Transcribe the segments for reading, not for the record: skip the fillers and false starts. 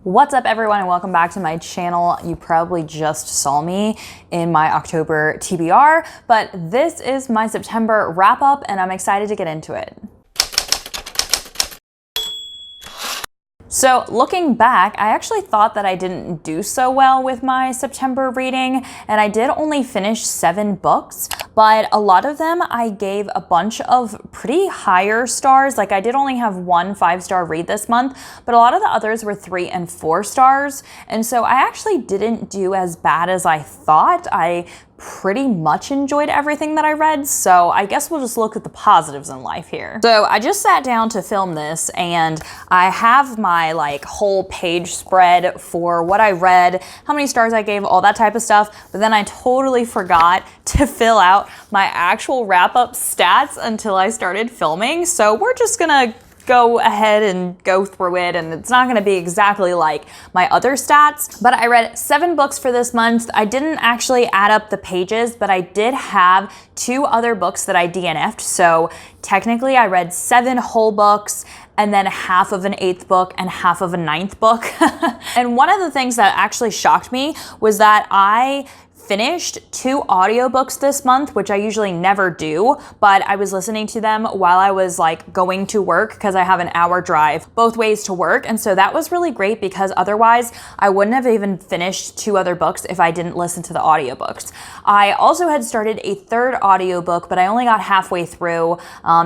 What's up everyone and welcome back to my channel. You probably just saw me in my October TBR, but this is my September wrap up and I'm excited to get into it. So looking back, I actually thought that I didn't do so well with my September reading, and I did only finish 7 books, but a lot of them I gave a bunch of pretty higher stars. Like I did only have 1 5-star read this month, but a lot of the others were 3 and 4 stars. And so I actually didn't do as bad as I thought. I pretty much enjoyed everything that I read, so I guess we'll just look at the positives in life here. So I just sat down to film this and I have my whole page spread for what I read, how many stars I gave, all that type of stuff, but then I totally forgot to fill out my actual wrap-up stats until I started filming, so we're just gonna go ahead and go through it, and it's not gonna be exactly like my other stats, but I read 7 books for this month. I didn't actually add up the pages, but I did have 2 other books that I DNF'd, so technically I read 7 whole books and then half of an 8th book and half of a 9th book. And one of the things that actually shocked me was that I finished 2 audiobooks this month, which I usually never do, but I was listening to them while I was going to work because I have an hour drive both ways to work. And so that was really great because otherwise I wouldn't have even finished 2 other books if I didn't listen to the audiobooks. I also had started a 3rd audiobook, but I only got halfway through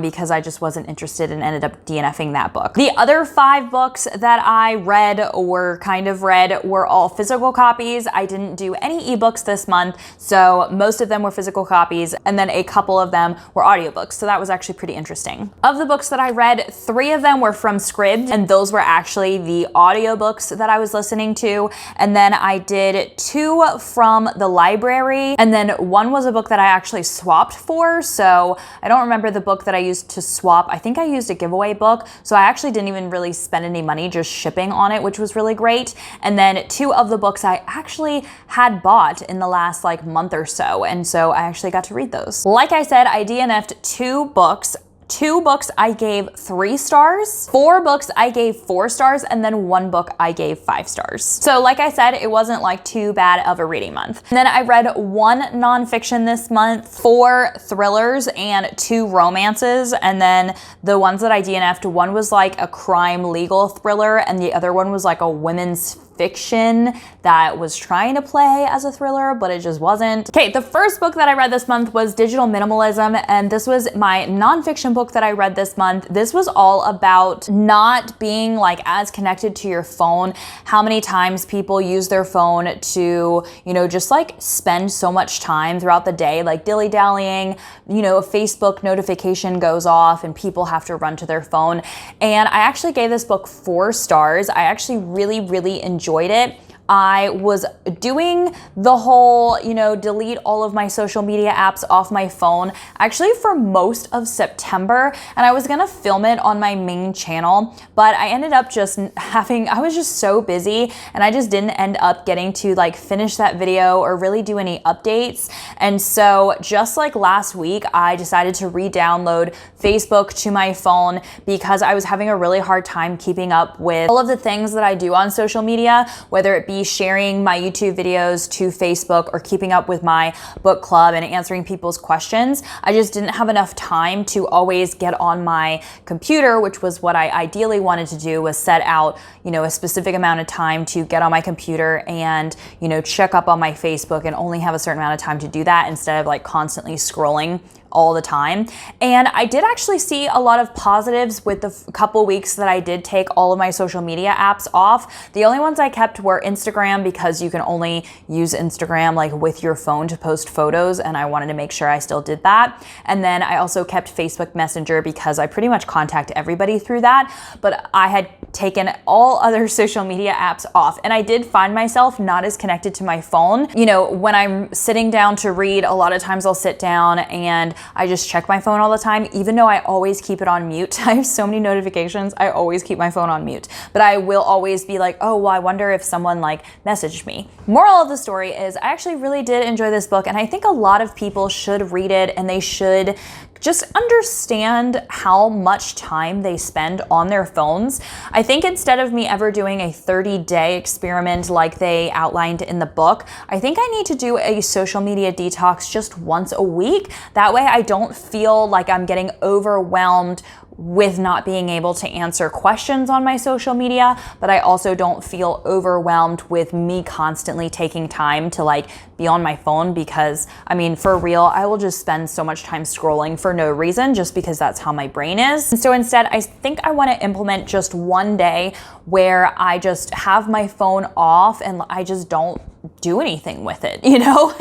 because I just wasn't interested and ended up DNFing that book. The other 5 books that I read or kind of read were all physical copies. I didn't do any ebooks this month, so most of them were physical copies and then a couple of them were audiobooks, so that was actually pretty interesting. Of the books that I read, 3 of them were from scribd, and those were actually the audiobooks that I was listening to, and then I did 2 from the library, and then 1 was a book that I actually swapped for, so I don't remember the book that I used to swap. I think I used a giveaway book, so I actually didn't even really spend any money just shipping on it, which was really great. And then 2 of the books I actually had bought in the last month or so, and so I actually got to read those. Like I said, I DNF'd 2 books. 2 books I gave 3 stars, 4 books I gave 4 stars, and then 1 book I gave 5 stars. So like I said, it wasn't too bad of a reading month. And then I read 1 nonfiction this month, 4 thrillers, and 2 romances. And then the ones that I DNF'd, one was a crime legal thriller, and the other one was a women's fiction that was trying to play as a thriller, but it just wasn't. Okay, the first book that I read this month was Digital Minimalism, and this was my nonfiction book that I read this month. This was all about not being as connected to your phone, how many times people use their phone to, just spend so much time throughout the day, dilly-dallying, a Facebook notification goes off and people have to run to their phone. And I actually gave this book 4 stars. I actually really enjoyed it. I was doing the whole, delete all of my social media apps off my phone actually for most of September, and I was gonna film it on my main channel, but I ended up I was just so busy and I just didn't end up getting to finish that video or really do any updates. And so just last week, I decided to re-download Facebook to my phone because I was having a really hard time keeping up with all of the things that I do on social media, whether it be sharing my YouTube videos to Facebook or keeping up with my book club and answering people's questions. I just didn't have enough time to always get on my computer, which was what I ideally wanted to do, was set out, a specific amount of time to get on my computer and, check up on my Facebook and only have a certain amount of time to do that instead of constantly scrolling all the time. And I did actually see a lot of positives with the couple weeks that I did take all of my social media apps off. The only ones I kept were Instagram, because you can only use Instagram with your phone to post photos, and I wanted to make sure I still did that. And then I also kept Facebook Messenger because I pretty much contact everybody through that, but I had taken all other social media apps off, and I did find myself not as connected to my phone. When I'm sitting down to read, a lot of times I'll sit down and I just check my phone all the time, even though I always keep it on mute. I have so many notifications, I always keep my phone on mute. But I will always be like, oh, well, I wonder if someone like messaged me. Moral of the story is I actually really did enjoy this book, and I think a lot of people should read it, and they should just understand how much time they spend on their phones. I think instead of me ever doing a 30-day experiment like they outlined in the book, I think I need to do a social media detox just once a week. That way I don't feel like I'm getting overwhelmed with not being able to answer questions on my social media, but I also don't feel overwhelmed with me constantly taking time to like be on my phone, because I mean, for real, I will just spend so much time scrolling for no reason just because that's how my brain is. And so instead, I think I want to implement just one day where I just have my phone off and I just don't do anything with it, you know,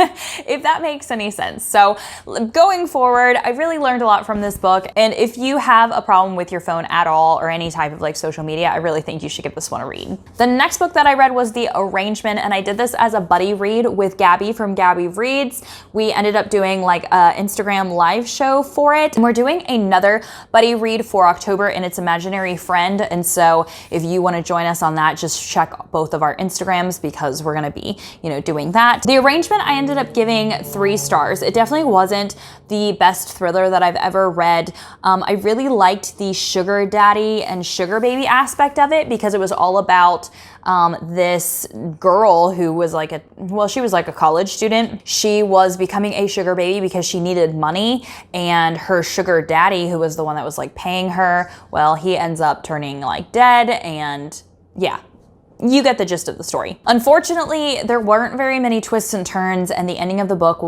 if that makes any sense. So going forward, I really learned a lot from this book. And if you have a problem with your phone at all or any type of like social media, I really think you should give this one a read. The next book that I read was The Arrangement, and I did this as a buddy read with Gabby from Gabby Reads. We ended up doing like a Instagram live show for it. And we're doing another buddy read for October, and it's Imaginary Friend. And so if you want to join us on that, just check both of our Instagrams because we're going to be, you know, doing that. The Arrangement, I ended up giving 3 stars. It definitely wasn't the best thriller that I've ever read. I really liked the sugar daddy and sugar baby aspect of it because it was all about this girl who was like she was like a college student. She was becoming a sugar baby because she needed money, and her sugar daddy, who was the one that was like paying her, well, he ends up turning like dead, and yeah. You get the gist of the story. Unfortunately, there weren't very many twists and turns, and the ending of the book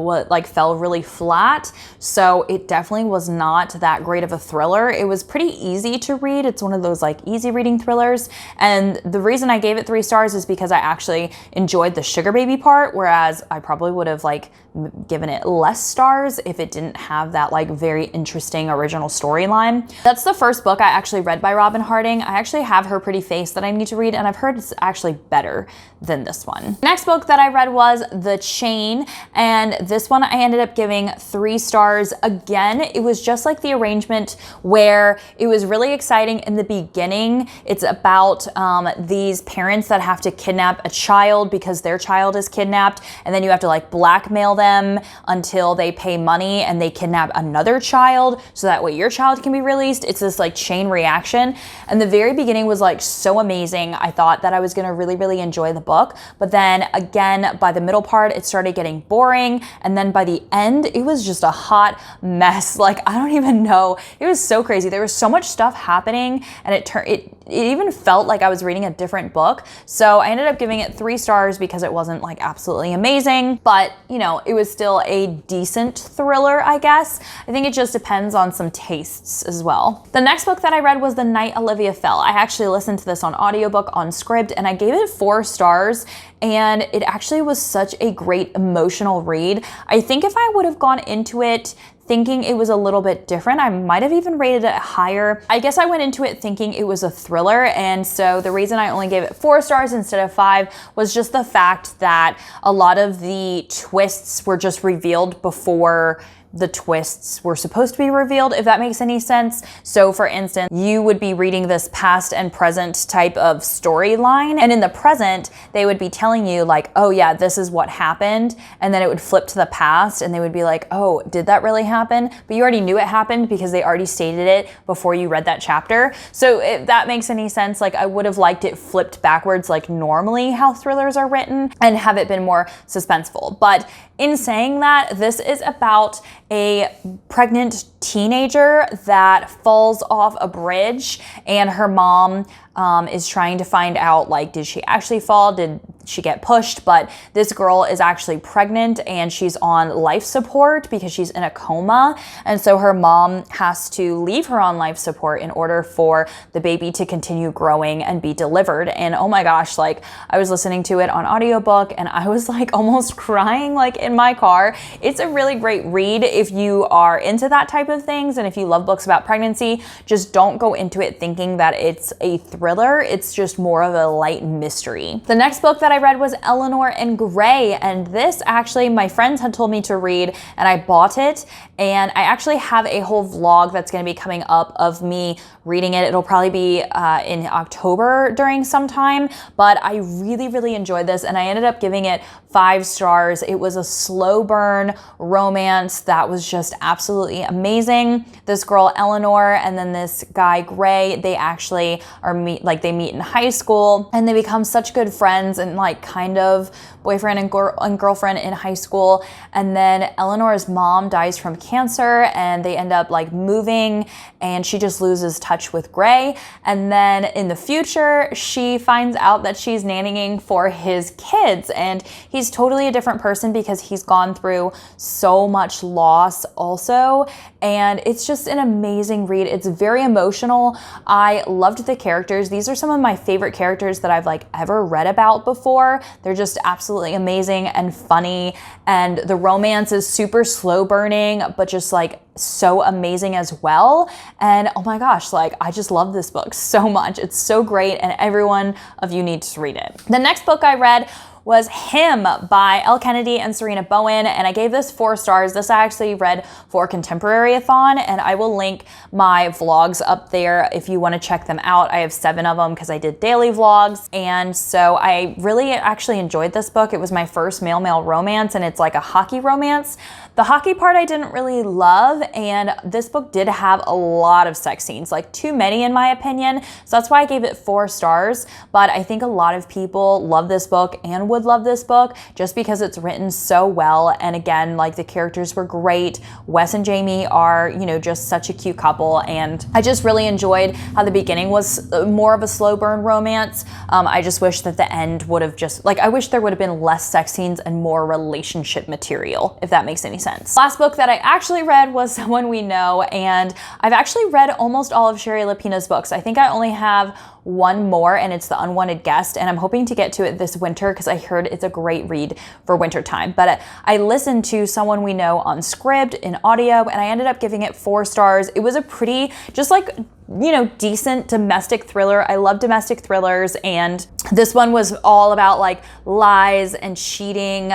fell really flat. So it definitely was not that great of a thriller. It was pretty easy to read. It's one of those like easy reading thrillers. And the reason I gave it 3 stars is because I actually enjoyed the sugar baby part, whereas I probably would have like given it less stars if it didn't have that like very interesting original storyline. That's the first book I actually read by Robin Harding. I actually have her Pretty Face that I need to read, and I've heard it's actually better than this one. Next book that I read was The Chain, and this one I ended up giving 3 stars. Again, it was just like The Arrangement, where it was really exciting in the beginning. It's about these parents that have to kidnap a child because their child is kidnapped, and then you have to like blackmail them until they pay money and they kidnap another child so that way your child can be released. It's this like chain reaction, and the very beginning was like so amazing. I thought that I was gonna really enjoy the book, but then again by the middle part it started getting boring, and then by the end it was just a hot mess. Like I don't even know, it was so crazy. There was so much stuff happening, and it even felt like I was reading a different book. So I ended up giving it 3 stars because it wasn't like absolutely amazing, but you know, it was still a decent thriller, I guess. I think it just depends on some tastes as well. The next book that I read was The Night Olivia Fell. I actually listened to this on audiobook on scribd, and I gave it 4 stars, and it actually was such a great emotional read. I think if I would have gone into it thinking it was a little bit different, I might have even rated it higher. I guess I went into it thinking it was a thriller, and so the reason I only gave it 4 stars instead of 5 was just the fact that a lot of the twists were just revealed before the twists were supposed to be revealed, if that makes any sense. So for instance, you would be reading this past and present type of storyline, and in the present, they would be telling you like, oh yeah, this is what happened, and then it would flip to the past and they would be like, oh, did that really happen? But you already knew it happened because they already stated it before you read that chapter. So if that makes any sense, like I would have liked it flipped backwards like normally how thrillers are written, and have it been more suspenseful. But in saying that, this is about a pregnant teenager that falls off a bridge, and her mom is trying to find out, like, did she actually fall? Did she get pushed? But this girl is actually pregnant and she's on life support because she's in a coma. And so her mom has to leave her on life support in order for the baby to continue growing and be delivered. And oh my gosh, like I was listening to it on audiobook and I was like almost crying like in my car. It's a really great read if you are into that type of things. And if you love books about pregnancy, just don't go into it thinking that it's a thriller. It's just more of a light mystery. The next book that I read was Eleanor and Gray, and this actually my friends had told me to read and I bought it, and I actually have a whole vlog that's going to be coming up of me reading it. It'll probably be in October during some time, but I really enjoyed this and I ended up giving it 5 stars. It was a slow burn romance that was just absolutely amazing. This girl Eleanor and then this guy Gray, they actually they meet in high school and they become such good friends and like kind of boyfriend and girlfriend in high school. And then Eleanor's mom dies from cancer and they end up like moving and she just loses touch with Gray. And then in the future, she finds out that she's nannying for his kids and he's totally a different person because he's gone through so much loss also. And it's just an amazing read. It's very emotional. I loved the characters. These are some of my favorite characters that I've like ever read about before. They're just absolutely amazing and funny. And the romance is super slow burning, but just like so amazing as well. And oh my gosh, like I just love this book so much. It's so great and every one of you needs to read it. The next book I read was Him by Elle Kennedy and Serena Bowen, and I gave this 4 stars. This I actually read for Contemporary-a-thon, and I will link my vlogs up there if you want to check them out. I have 7 of them because I did daily vlogs, and so I really actually enjoyed this book. It was my first male-male romance, and it's like a hockey romance. The hockey part I didn't really love, and this book did have a lot of sex scenes, like too many in my opinion, so that's why I gave it 4 stars, but I think a lot of people love this book and would love this book just because it's written so well. And again, like the characters were great. Wes and Jamie are, you know, just such a cute couple. And I just really enjoyed how the beginning was more of a slow burn romance. I just wish that the end would have just like, I wish there would have been less sex scenes and more relationship material, if that makes any sense. Last book that I actually read was Someone We Know. And I've actually read almost all of Sherry Lapina's books. I think I only have 1 more and it's The Unwanted Guest, and I'm hoping to get to it this winter because I heard it's a great read for winter time. But I listened to Someone We Know on Scribd in audio and I ended up giving it 4 stars. It was a pretty, just like, you know, decent domestic thriller. I love domestic thrillers, and this one was all about like lies and cheating.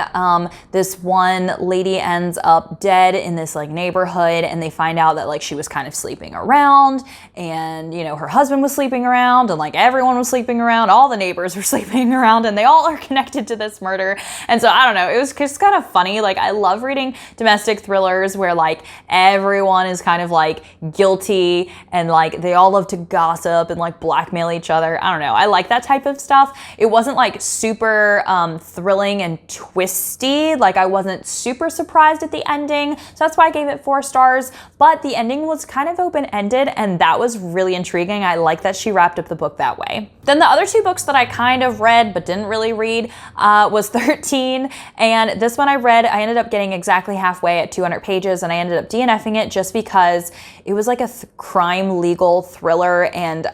This one lady ends up dead in this like neighborhood, and they find out that like she was kind of sleeping around, and you know, her husband was sleeping around, and like everyone was sleeping around, all the neighbors were sleeping around, and they all are connected to this murder. And so I don't know, it was just kind of funny. Like I love reading domestic thrillers where like everyone is kind of like guilty and like they all love to gossip and like blackmail each other. I don't know. I like that type of stuff. It wasn't like super thrilling and twisty. Like I wasn't super surprised at the ending. So that's why I gave it 4 stars. But the ending was kind of open-ended and that was really intriguing. I like that she wrapped up the book that way. Then the other 2 books that I kind of read but didn't really read was 13. And this one I read, I ended up getting exactly halfway at 200 pages and I ended up DNFing it just because it was like a crime legal thriller and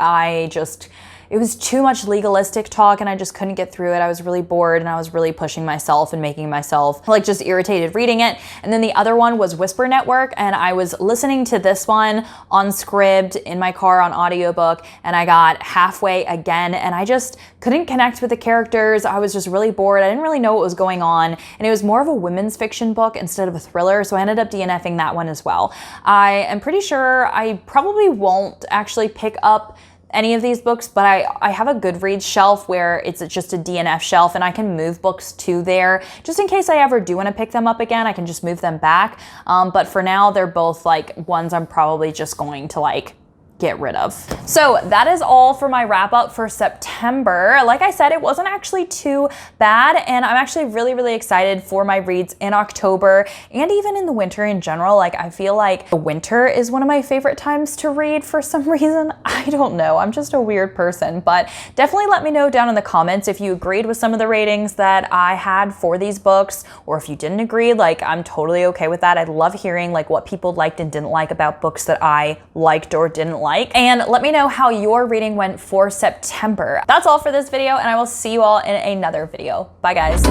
it was too much legalistic talk and I just couldn't get through it. I was really bored and I was really pushing myself and making myself like just irritated reading it. And then the other one was Whisper Network, and I was listening to this one on Scribd in my car on audiobook, and I got halfway again and I just couldn't connect with the characters. I was just really bored. I didn't really know what was going on, and it was more of a women's fiction book instead of a thriller, so I ended up DNFing that one as well. I am pretty sure I probably won't actually pick up any of these books, but I have a Goodreads shelf where it's just a DNF shelf and I can move books to there just in case I ever do want to pick them up again. I can just move them back. But for now, they're both like ones I'm probably just going to like get rid of. So that is all for my wrap up for September. Like I said, it wasn't actually too bad, and I'm actually really excited for my reads in October and even in the winter in general. Like I feel like the winter is one of my favorite times to read for some reason. I don't know, I'm just a weird person, but definitely let me know down in the comments if you agreed with some of the ratings that I had for these books, or if you didn't agree. Like I'm totally okay with that. I love hearing like what people liked and didn't like about books that I liked or didn't like. And let me know how your reading went for September. That's all for this video, and I will see you all in another video. Bye guys.